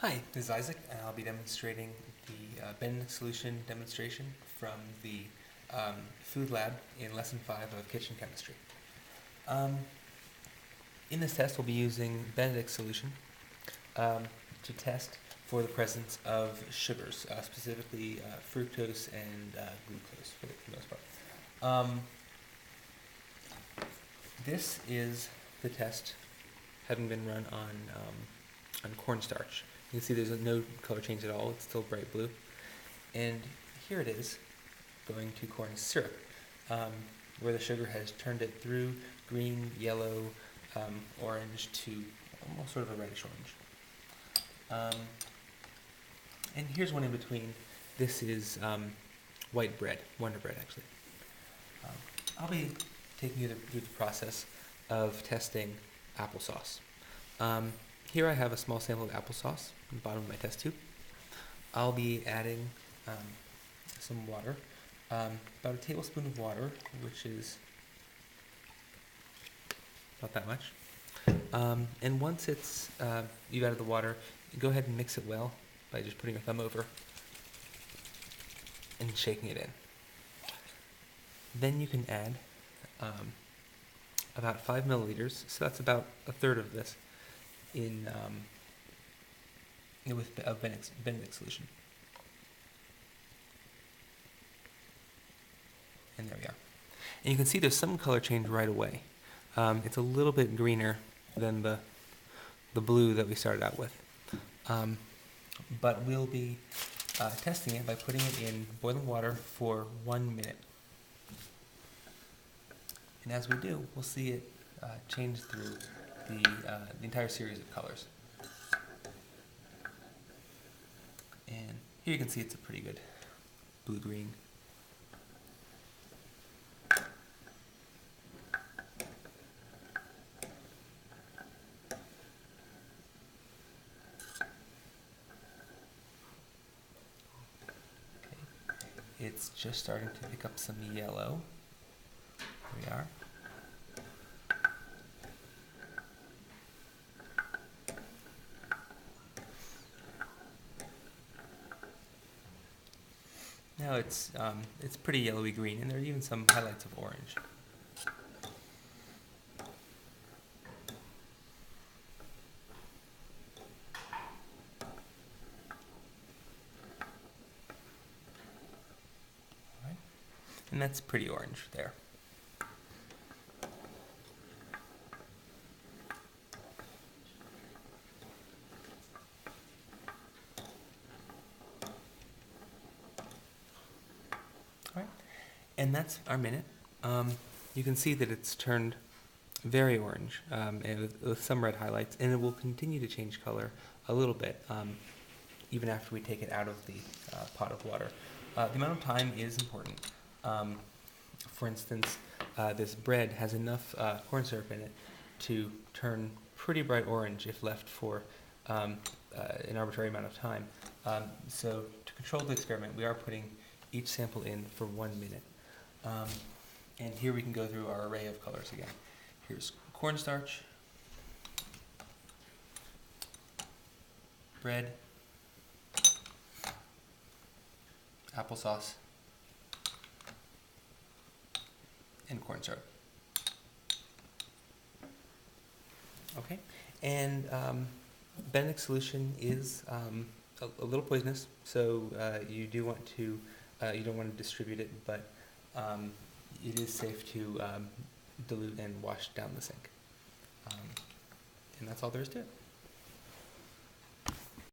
Hi, this is Isaac, and I'll be demonstrating the Benedict solution demonstration from the food lab in Lesson 5 of Kitchen Chemistry. In this test, we'll be using Benedict solution to test for the presence of sugars, specifically fructose and glucose for the most part. This is the test having been run on cornstarch. You can see there's no color change at all, it's still bright blue. And here it is, going to corn syrup, where the sugar has turned it through green, yellow, orange to almost sort of a reddish orange. And here's one in between. This is white bread, Wonder Bread actually. I'll be taking you through the process of testing applesauce. Here I have a small sample of applesauce in the bottom of my test tube. I'll be adding some water, about a tablespoon of water, which is about that much. And once it's you've added the water, go ahead and mix it well by just putting your thumb over and shaking it in. Then you can add about 5 milliliters, so that's about a third of this, with Benedict solution. And there we are. And you can see there's some color change right away. It's a little bit greener than the blue that we started out with. But we'll be testing it by putting it in boiling water for 1 minute. And as we do, we'll see it change through the entire series of colors. And here you can see it's a pretty good blue-green. It's just starting to pick up some yellow. Here we are. Now it's pretty yellowy green, and there are even some highlights of orange. All right. And that's pretty orange there. All right. And that's our minute. You can see that it's turned very orange, and with some red highlights, and it will continue to change color a little bit, even after we take it out of the pot of water. The amount of time is important. For instance, this bread has enough corn syrup in it to turn pretty bright orange if left for an arbitrary amount of time. So to control the experiment, we are putting each sample in for 1 minute. And here we can go through our array of colors again. Here's cornstarch, bread, applesauce, and corn syrup. Okay, and Benedict solution is a little poisonous, so you don't want to distribute it, but it is safe to dilute and wash down the sink. And that's all there is to it.